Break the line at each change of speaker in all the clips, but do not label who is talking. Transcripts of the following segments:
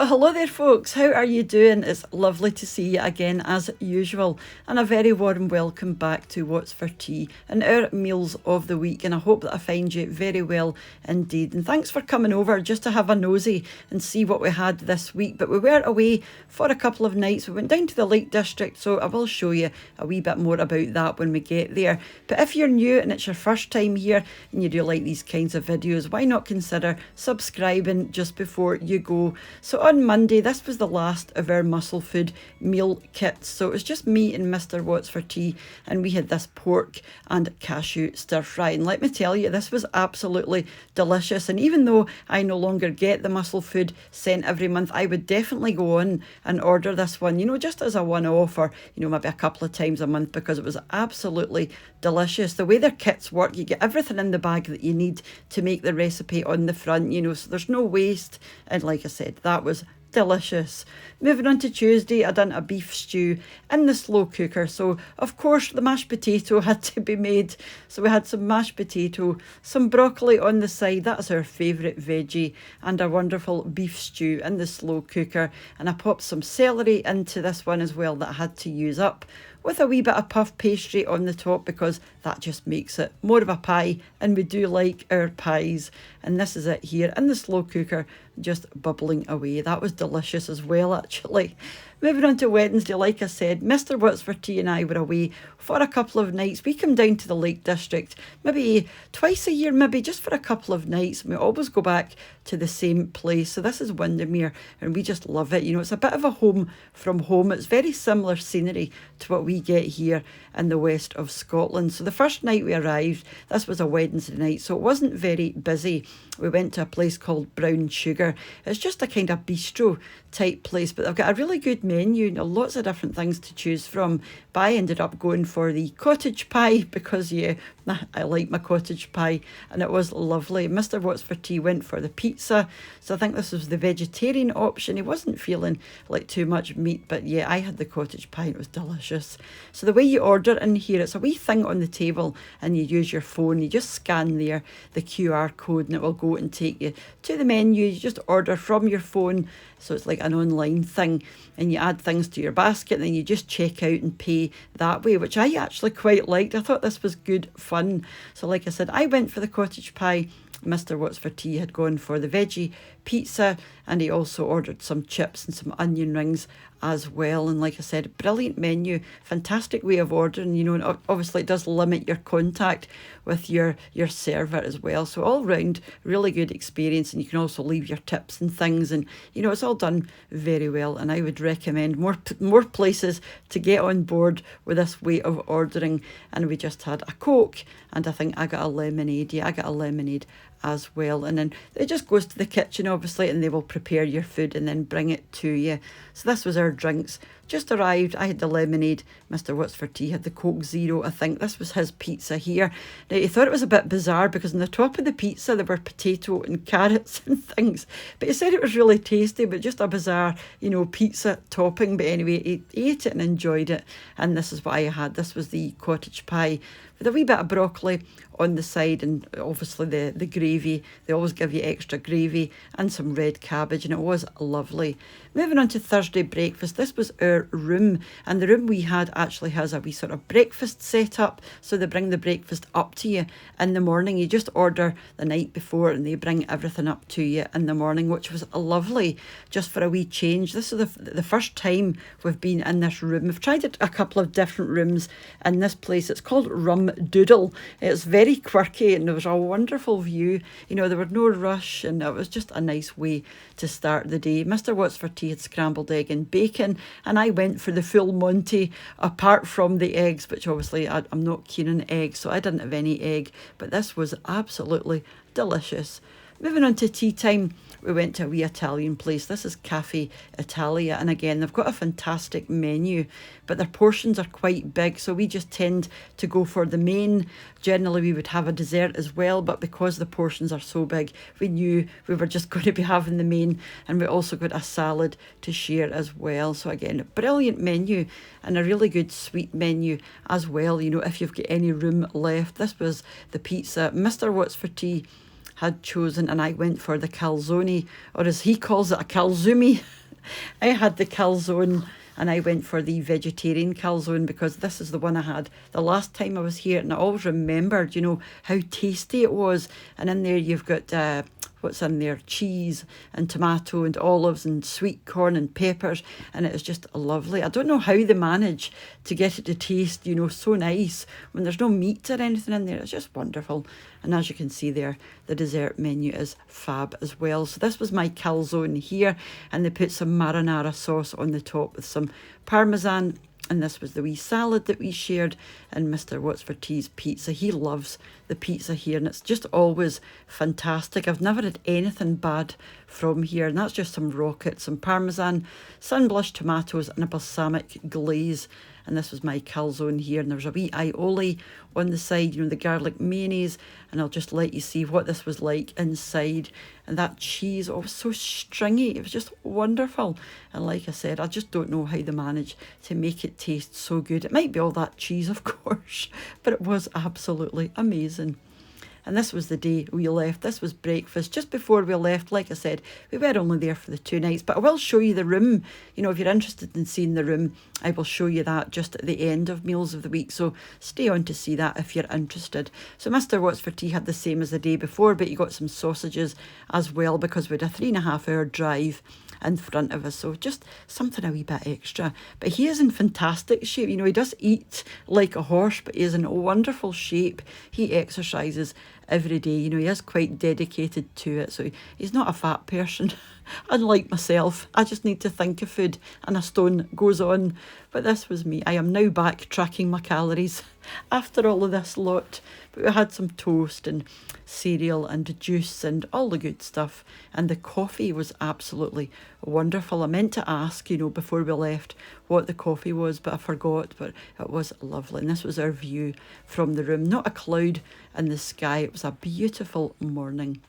Well, hello there folks, how are you doing? It's lovely to see you again as usual, and a very warm welcome back to What's for Tea and our meals of the week, and I hope that I find you very well indeed. And thanks for coming over just to have a nosy and see what we had this week. But we were away for a couple of nights. We went down to the Lake District, so I will show you a wee bit more about that when we get there. But if you're new and it's your first time here and you do like these kinds of videos, why not consider subscribing just before you go? So on Monday, this was the last of our muscle food meal kits. So it was just me and Mr. What's for Tea, and we had this pork and cashew stir fry. And let me tell you, this was absolutely delicious. And even though I no longer get the muscle food sent every month, I would definitely go on and order this one, you know, just as a one-off, or, you know, maybe a couple of times a month, because it was absolutely delicious. The way their kits work, you get everything in the bag that you need to make the recipe on the front, you know, so there's no waste. And like I said, that was delicious. Moving on to Tuesday, I done a beef stew in the slow cooker. So of course the mashed potato had to be made. So we had some mashed potato, some broccoli on the side, that's our favourite veggie, and a wonderful beef stew in the slow cooker. And I popped some celery into this one as well that I had to use up, with a wee bit of puff pastry on the top, because that just makes it more of a pie, and we do like our pies. And this is it here in the slow cooker, just bubbling away. That was delicious as well, actually. Moving on to Wednesday, like I said, Mr. What's for Tea and I were away for a couple of nights. We come down to the Lake District maybe twice a year, maybe just for a couple of nights. And we always go back to the same place. So this is Windermere, and we just love it. You know, it's a bit of a home from home. It's very similar scenery to what we get here in the west of Scotland. So the first night we arrived, this was a Wednesday night, so it wasn't very busy. We went to a place called Brown Sugar. It's just a kind of bistro type place, but they've got a really good menu, you know, lots of different things to choose from. But I ended up going for the cottage pie because, yeah, I like my cottage pie, and it was lovely. Mr. What's for Tea went for the pizza, so I think this was the vegetarian option. He wasn't feeling like too much meat, but yeah, I had the cottage pie and it was delicious. So the way you order in here, it's a wee thing on the table, and you use your phone. You just scan there the QR code, and it will go and take you to the menu. You just order from your phone, so it's like an online thing, and you add things to your basket, and then you just check out and pay that way, which I actually quite liked. I thought this was good fun. So like I said, I went for the cottage pie. Mr. What's for Tea had gone for the veggie pizza, and he also ordered some chips and some onion rings as well. And like I said, brilliant menu, fantastic way of ordering, you know, and obviously it does limit your contact with your server as well. So all round, really good experience, and you can also leave your tips and things, and you know, it's all done very well. And I would recommend more places to get on board with this way of ordering. And we just had a Coke, and I think I got a lemonade. Yeah, I got a lemonade as well. And then it just goes to the kitchen obviously, and they will prepare your food and then bring it to you. So this was our drinks. Just arrived, I had the lemonade. Mr. What's for Tea had the Coke Zero, I think. This was his pizza here. Now, he thought it was a bit bizarre because on the top of the pizza there were potato and carrots and things. But he said it was really tasty, but just a bizarre, you know, pizza topping. But anyway, he ate it and enjoyed it. And this is what I had. This was the cottage pie with a wee bit of broccoli on the side, and obviously the gravy. They always give you extra gravy and some red cabbage, and it was lovely. Moving on to Thursday breakfast, this was our room, and the room we had actually has a wee sort of breakfast set up. So they bring the breakfast up to you in the morning. You just order the night before, and they bring everything up to you in the morning, which was lovely, just for a wee change. This is the first time we've been in this room. We've tried it a couple of different rooms in this place. It's called Rum Doodle. It's very quirky, and there was a wonderful view. You know, there was no rush, and it was just a nice way to start the day. Mr. What's for Tea had scrambled egg and bacon, and I went for the full Monty apart from the eggs, which obviously I'm not keen on eggs, so I didn't have any egg, but this was absolutely delicious. Moving on to tea time, we went to a wee Italian place. This is Cafe Italia, and again, they've got a fantastic menu, but their portions are quite big, so we just tend to go for the main. Generally, we would have a dessert as well, but because the portions are so big, we knew we were just going to be having the main, and we also got a salad to share as well. So again, a brilliant menu, and a really good sweet menu as well, you know, if you've got any room left. This was the pizza. Mr. What's for Tea had chosen, and I went for the calzone, or as he calls it, a calzumi. I had the calzone, and I went for the vegetarian calzone because this is the one I had the last time I was here, and I always remembered, you know, how tasty it was. And in there you've got what's in there, cheese and tomato and olives and sweet corn and peppers, and it is just lovely. I don't know how they manage to get it to taste, you know, so nice when there's no meat or anything in there. It's just wonderful. And as you can see there, the dessert menu is fab as well. So this was my calzone here, and they put some marinara sauce on the top with some parmesan. And this was the wee salad that we shared, and Mr. What's for Tea's pizza. He loves the pizza here, and it's just always fantastic. I've never had anything bad from here, and that's just some rocket, some parmesan, sun-blushed tomatoes, and a balsamic glaze. And this was my calzone here, and there was a wee aioli on the side, you know, the garlic mayonnaise, and I'll just let you see what this was like inside. And that cheese, oh, it was so stringy, it was just wonderful. And like I said, I just don't know how they manage to make it taste so good. It might be all that cheese, of course, but it was absolutely amazing. And this was the day we left. This was breakfast. Just before we left, like I said, we were only there for the 2 nights, but I will show you the room. You know, if you're interested in seeing the room, I will show you that just at the end of Meals of the Week. So stay on to see that if you're interested. So Mr. What's for Tea had the same as the day before, but you got some sausages as well because we had a 3.5 hour drive in front of us, so just something a wee bit extra. But he is in fantastic shape. You know, he does eat like a horse, but he is in wonderful shape. He exercises every day. You know, he is quite dedicated to it, so he's not a fat person. Unlike myself, I just need to think of food and a stone goes on. But this was me. I am now back tracking my calories after all of this lot. But we had some toast and cereal and juice and all the good stuff. And the coffee was absolutely wonderful. I meant to ask, you know, before we left what the coffee was, but I forgot. But it was lovely. And this was our view from the room. Not a cloud in the sky. It was a beautiful morning.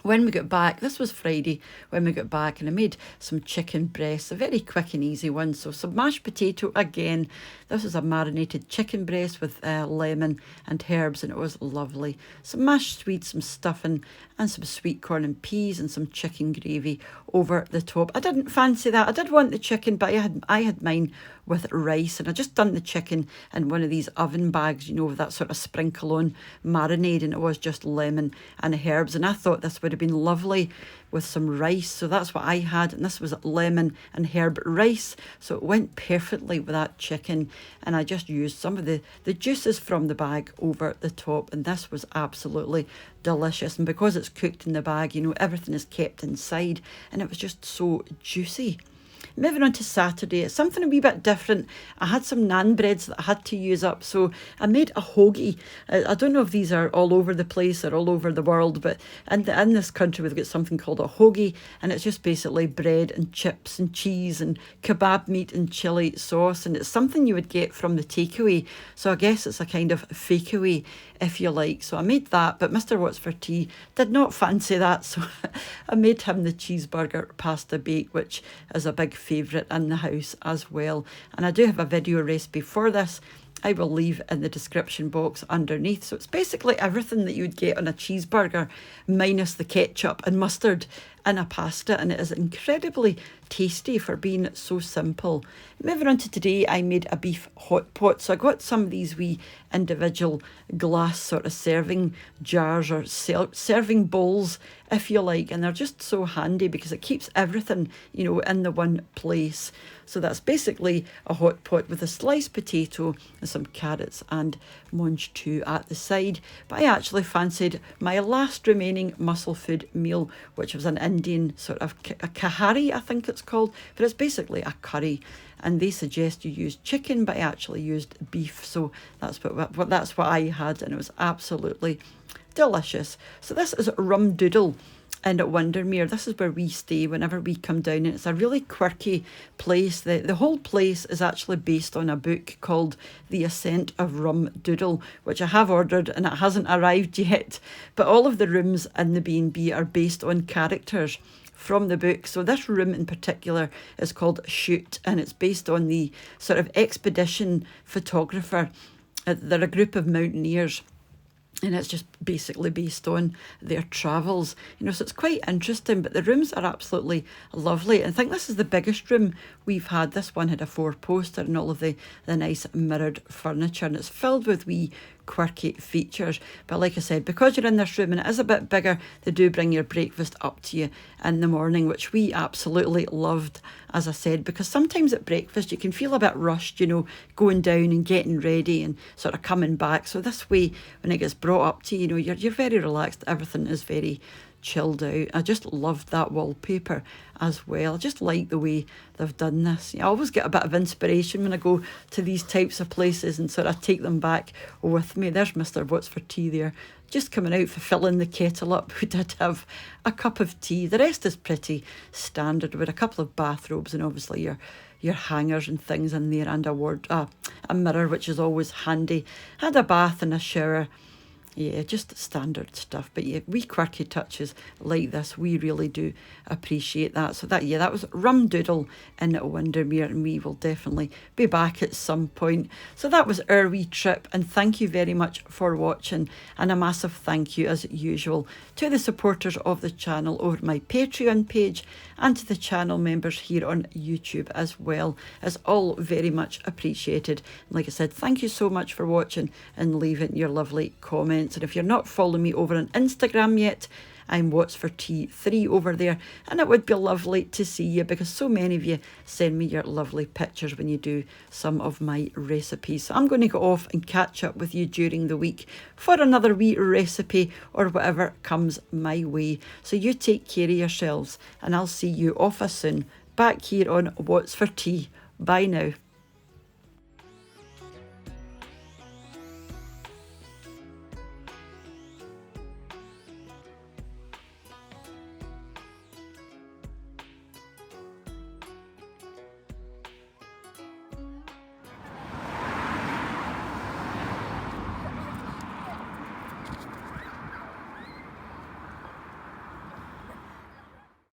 When we got back, this was Friday when we got back, and I made some chicken breasts, a very quick and easy one. So some mashed potato again. This was a marinated chicken breast with lemon and herbs, and it was lovely. Some mashed swedes, some stuffing, and some sweet corn and peas, and some chicken gravy over the top. I didn't fancy that. I did want the chicken, but I had mine with rice, and I just done the chicken in one of these oven bags, you know, with that sort of sprinkle on marinade, and it was just lemon and herbs. And I thought this would have been lovely with some rice, so that's what I had, and this was lemon and herb rice, so it went perfectly with that chicken. And I just used some of the juices from the bag over the top, and this was absolutely delicious. And because it's cooked in the bag, you know, everything is kept inside, and it was just so juicy. Moving on to Saturday, it's something a wee bit different. I had some naan breads that I had to use up, so I made a hoagie. I don't know if these are all over the place or all over the world, but in this country we've got something called a hoagie, and it's just basically bread and chips and cheese and kebab meat and chilli sauce, and it's something you would get from the takeaway. So I guess it's a kind of fakeaway, if you like. So I made that, but Mr. What's for Tea did not fancy that, so I made him the cheeseburger pasta bake, which is a big favourite in the house as well. And I do have a video recipe for this. I will leave in the description box underneath. So it's basically everything that you would get on a cheeseburger minus the ketchup and mustard in a pasta, and it is incredibly tasty for being so simple. Moving on to today, I made a beef hot pot. So I got some of these wee individual glass sort of serving jars or serving bowls, if you like, and they're just so handy because it keeps everything, you know, in the one place. So that's basically a hot pot with a sliced potato and some carrots and mange tout at the side. But I actually fancied my last remaining muscle food meal, which was an Indian sort of a kahari, I think it's called, but it's basically a curry. And they suggest you use chicken, but I actually used beef. So that's what I had, and it was absolutely delicious. So this is Rum Doodle in Windermere. This is where we stay whenever we come down, and it's a really quirky place. The whole place is actually based on a book called The Ascent of Rum Doodle, which I have ordered and it hasn't arrived yet. But all of the rooms in the B&B are based on characters from the book. So this room in particular is called Shoot, and it's based on the sort of expedition photographer. They're a group of mountaineers, and it's just basically based on their travels, so it's quite interesting. But the rooms are absolutely lovely. I think this is the biggest room we've had. This one had a 4-poster and all of the nice mirrored furniture, and it's filled with wee quirky features. But like I said, because you're in this room and it is a bit bigger, they do bring your breakfast up to you in the morning, which we absolutely loved, as I said, because sometimes at breakfast you can feel a bit rushed, going down and getting ready and sort of coming back. So this way, when it gets brought up to you, you're very relaxed. Everything is very chilled out. I just loved that wallpaper as well. I just like the way they've done this. I always get a bit of inspiration when I go to these types of places and sort of take them back with me. There's Mr. What's for Tea there, just coming out for filling the kettle up. We did have a cup of tea. The rest is pretty standard, with a couple of bathrobes and obviously your hangers and things in there, and a mirror, which is always handy. Had a bath and a shower. Yeah, just standard stuff. But yeah, wee quirky touches like this, we really do appreciate that. So that was Rum Doodle in Windermere, and we will definitely be back at some point. So that was our wee trip, and thank you very much for watching. And a massive thank you, as usual, to the supporters of the channel over my Patreon page, and to the channel members here on YouTube as well. It's all very much appreciated. And like I said, thank you so much for watching and leaving your lovely comments. And if you're not following me over on Instagram yet, I'm What's for Tea 3 over there, and it would be lovely to see you, because so many of you send me your lovely pictures when you do some of my recipes. So I'm going to go off and catch up with you during the week for another wee recipe or whatever comes my way. So you take care of yourselves, and I'll see you off soon back here on What's for Tea. Bye now.